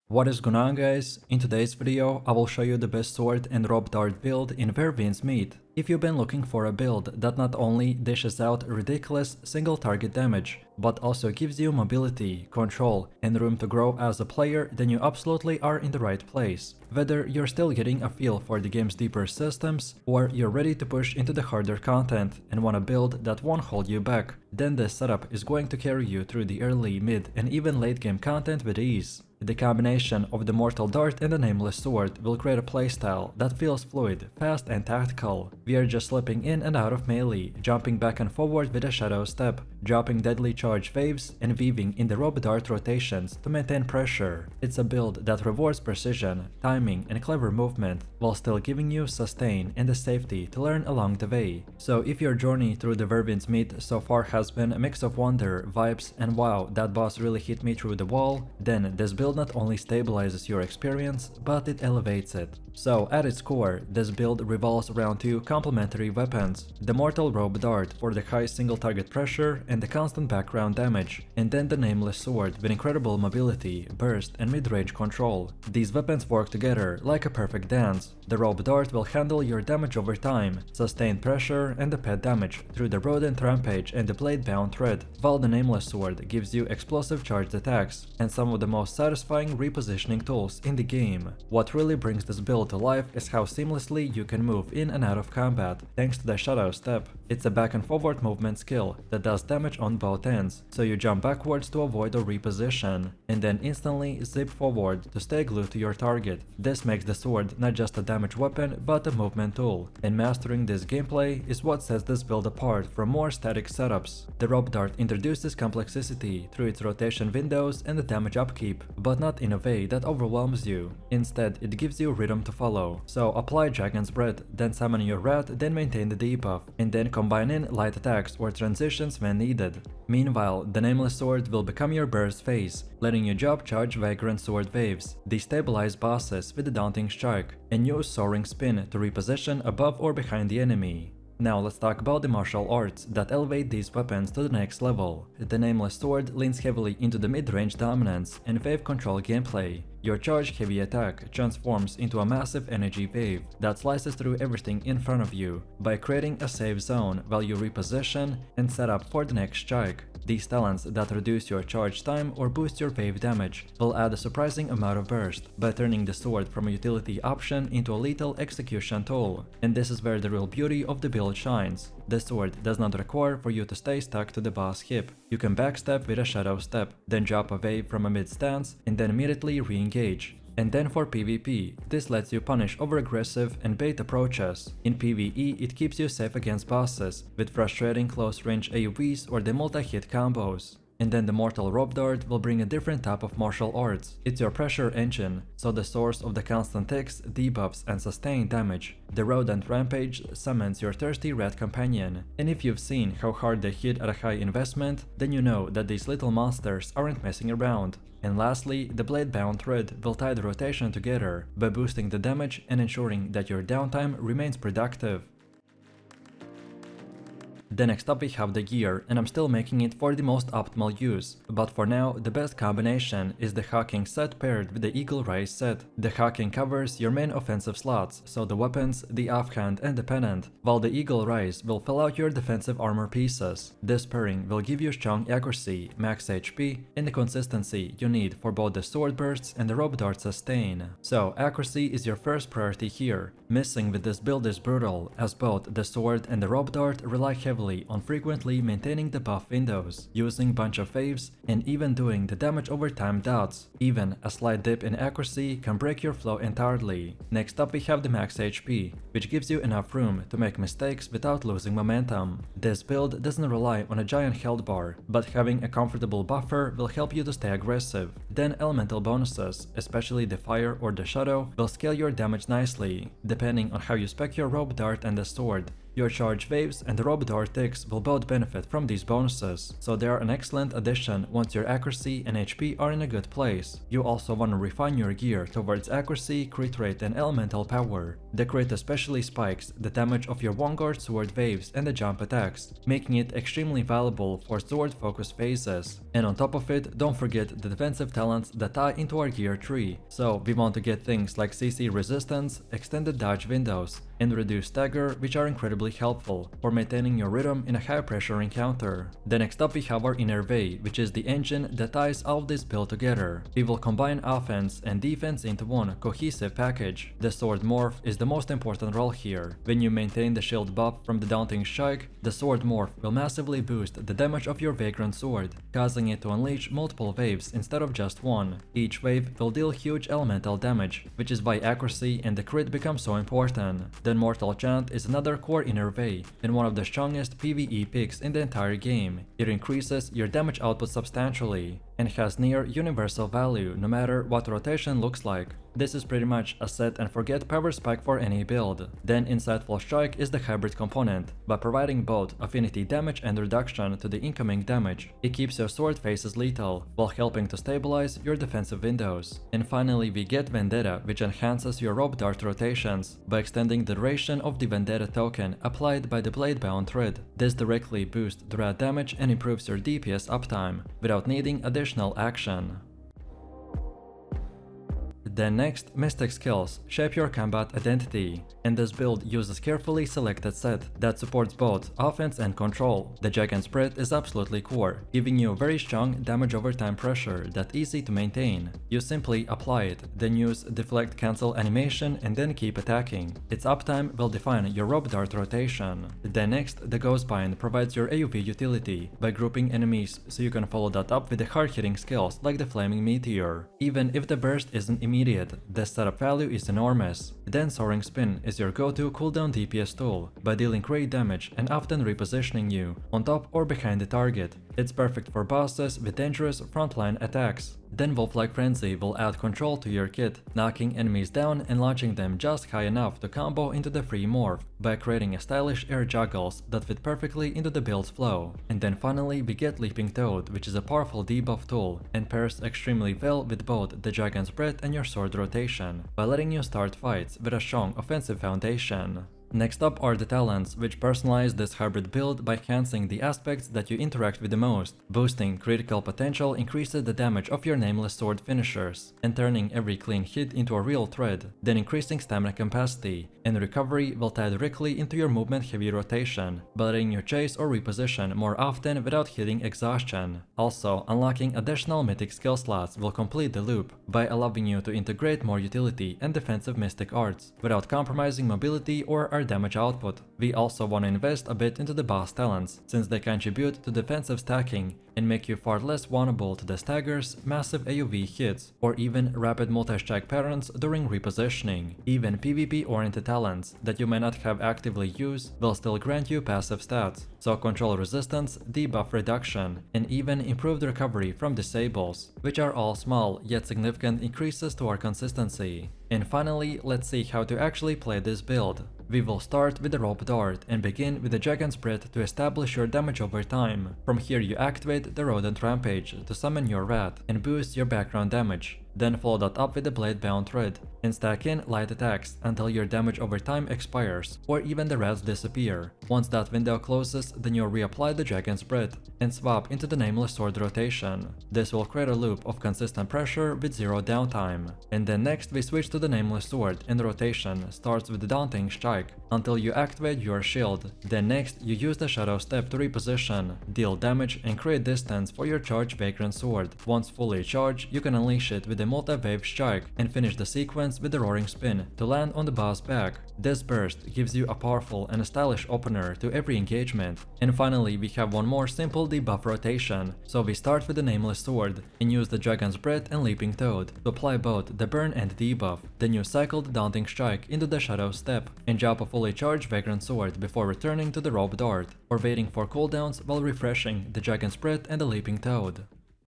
What is going on, guys? In today's video, I will show you the best sword and rope dart build in Where Winds Meet. If you've been looking for a build that not only dishes out ridiculous single target damage, but also gives you mobility, control, and room to grow as a player, then you absolutely are in the right place. Whether you're still getting a feel for the game's deeper systems, or you're ready to push into the harder content and want a build that won't hold you back, then this setup is going to carry you through the early, mid, and even late game content with ease. The combination of the Mortal Dart and the Nameless Sword will create a playstyle that feels fluid, fast and tactical. We are just slipping in and out of melee, jumping back and forward with a shadow step, dropping deadly charge waves, and weaving in the rope dart rotations to maintain pressure. It's a build that rewards precision, timing, and clever movement, while still giving you sustain and the safety to learn along the way. So if your journey through the Where Winds Meet so far has been a mix of wonder, vibes, and wow, that boss really hit me through the wall, then this build not only stabilizes your experience, but it elevates it. So at its core, this build revolves around two complementary weapons: the Mortal Rope Dart for the high single target pressure and the constant background damage, and then the Nameless Sword with incredible mobility, burst, and mid-range control. These weapons work together like a perfect dance. The Rope Dart will handle your damage over time, sustain pressure, and the pet damage through the Rodent Rampage and the Blade-bound Thread, while the Nameless Sword gives you explosive charged attacks and some of the most satisfying repositioning tools in the game. What really brings this build to life is how seamlessly you can move in and out of combat thanks to the Shadow Step. It's a back and forward movement skill that does damage on both ends, so you jump backwards to avoid or reposition, and then instantly zip forward to stay glued to your target. This makes the sword not just a damage weapon but a movement tool, and mastering this gameplay is what sets this build apart from more static setups. The Rope Dart introduces complexity through its rotation windows and the damage upkeep, but not in a way that overwhelms you. Instead, it gives you rhythm to follow. So apply Dragon's Breath, then summon your rat, then maintain the debuff, and then combine in light attacks or transitions when needed. Meanwhile, the Nameless Sword will become your burst phase, letting you drop charge vagrant sword waves, destabilize bosses with a daunting strike, and use soaring spin to reposition above or behind the enemy. Now let's talk about the martial arts that elevate these weapons to the next level. The Nameless Sword leans heavily into the mid-range dominance and wave control gameplay. Your charge-heavy attack transforms into a massive energy wave that slices through everything in front of you by creating a safe zone while you reposition and set up for the next strike. These talents that reduce your charge time or boost your wave damage will add a surprising amount of burst by turning the sword from a utility option into a lethal execution tool. And this is where the real beauty of the build shines. The sword does not require for you to stay stuck to the boss hip. You can backstep with a shadow step, then drop away from a mid stance, and then immediately re-engage. And then for PvP, this lets you punish over-aggressive and bait approaches. In PvE, it keeps you safe against bosses, with frustrating close-range AoEs or the multi-hit combos. And then the Mortal Rope Dart will bring a different type of martial arts. It's your pressure engine, so the source of the constant ticks, debuffs, and sustained damage. The Rodent Rampage summons your thirsty rat companion, and if you've seen how hard they hit at a high investment, then you know that these little monsters aren't messing around. And lastly, the Blade-bound Thread will tie the rotation together by boosting the damage and ensuring that your downtime remains productive. Then next up we have the gear, and I'm still making it for the most optimal use, but for now the best combination is the Hawking set paired with the Eagle Rise set. The Hawking covers your main offensive slots, so the weapons, the offhand and the pennant, while the Eagle Rise will fill out your defensive armor pieces. This pairing will give you strong accuracy, max HP, and the consistency you need for both the sword bursts and the rope dart sustain. So accuracy is your first priority here. Missing with this build is brutal, as both the sword and the rope dart rely heavily on frequently maintaining the buff windows, using bunch of waves, and even doing the damage over time dots. Even a slight dip in accuracy can break your flow entirely. Next up we have the max HP, which gives you enough room to make mistakes without losing momentum. This build doesn't rely on a giant health bar, but having a comfortable buffer will help you to stay aggressive. Then elemental bonuses, especially the fire or the shadow, will scale your damage nicely, depending on how you spec your rope dart and the sword. Your charge waves and the rope dart ticks will both benefit from these bonuses, so they are an excellent addition once your accuracy and HP are in a good place. You also want to refine your gear towards accuracy, crit rate and elemental power. The crit especially spikes the damage of your Vanguard sword waves and the jump attacks, making it extremely valuable for sword focus phases. And on top of it, don't forget the defensive talents that tie into our gear tree. So we want to get things like CC resistance, extended dodge windows, and reduced stagger, which are incredibly helpful for maintaining your rhythm in a high pressure encounter. Then next up we have our inner way, which is the engine that ties all of this build together. We will combine offense and defense into one cohesive package. The sword morph is the most important role here. When you maintain the shield buff from the Daunting Strike, the sword morph will massively boost the damage of your Vagrant sword, causing it to unleash multiple waves instead of just one. Each wave will deal huge elemental damage, which is why accuracy and the crit become so important. Then Mortal Chant is another core inner way and one of the strongest PvE picks in the entire game. It increases your damage output substantially and has near universal value no matter what rotation looks like. This is pretty much a set and forget power spike for any build. Then Insightful Strike is the hybrid component. By providing both affinity damage and reduction to the incoming damage, it keeps your sword faces lethal while helping to stabilize your defensive windows. And finally we get Vendetta, which enhances your rope dart rotations by extending the duration of the Vendetta token applied by the blade-bound thread. This directly boosts threat damage and improves your DPS uptime without needing additional action. Then next, Mystic Skills shape your combat identity, and this build uses carefully selected set that supports both offense and control. The Dragon Spread is absolutely core, giving you very strong damage over time pressure that's easy to maintain. You simply apply it, then use Deflect Cancel animation and then keep attacking. Its uptime will define your rope dart rotation. Then next, the Ghost Bind provides your AoV utility by grouping enemies so you can follow that up with the hard-hitting skills like the Flaming Meteor. Even if the burst isn't immediate, the setup value is enormous. Then Soaring Spin is your go-to cooldown DPS tool by dealing great damage and often repositioning you on top or behind the target. It's perfect for bosses with dangerous frontline attacks. Then Wolf-like Frenzy will add control to your kit, knocking enemies down and launching them just high enough to combo into the free morph by creating a stylish air juggles that fit perfectly into the build's flow. And then finally we get Leaping Toad, which is a powerful debuff tool and pairs extremely well with both the Dragon's Breath and your sword rotation by letting you start fights with a strong offensive foundation. Next up are the talents, which personalize this hybrid build by enhancing the aspects that you interact with the most. Boosting critical potential increases the damage of your nameless sword finishers, and turning every clean hit into a real threat. Then increasing stamina capacity and recovery will tie directly into your movement heavy rotation, by letting you chase or reposition more often without hitting exhaustion. Also, unlocking additional mythic skill slots will complete the loop by allowing you to integrate more utility and defensive mystic arts without compromising mobility or our damage output. We also want to invest a bit into the boss talents, since they contribute to defensive stacking and make you far less vulnerable to the staggers, massive AoV hits, or even rapid multi-strike patterns during repositioning. Even PvP-oriented talents that you may not have actively used will still grant you passive stats, so control resistance, debuff reduction, and even improved recovery from disables, which are all small yet significant increases to our consistency. And finally, let's see how to actually play this build. We will start with the rope dart and begin with the Dragon's Breath to establish your damage over time. From here you activate the Rodent Rampage to summon your rat and boost your background damage. Then follow that up with the Blade-bound Thread and stack in light attacks until your damage over time expires or even the rats disappear. Once that window closes, then you'll reapply the Dragon's Breath and swap into the Nameless Sword rotation. This will create a loop of consistent pressure with zero downtime. And then next we switch to the Nameless Sword and the rotation starts with the Daunting Strike until you activate your shield. Then next you use the Shadow Step to reposition, deal damage and create distance for your charged Vagrant Sword. Once fully charged, you can unleash it with a multi-wave strike and finish the sequence with the Roaring Spin to land on the boss back. This burst gives you a powerful and a stylish opener to every engagement. And finally we have one more simple debuff rotation, so we start with the Nameless Sword and use the Dragon's Breath and Leaping Toad to apply both the burn and debuff. Then you cycle the Daunting Strike into the Shadow Step and drop a fully charged Vagrant Sword before returning to the Rope Dart, or waiting for cooldowns while refreshing the Dragon's Breath and the Leaping Toad.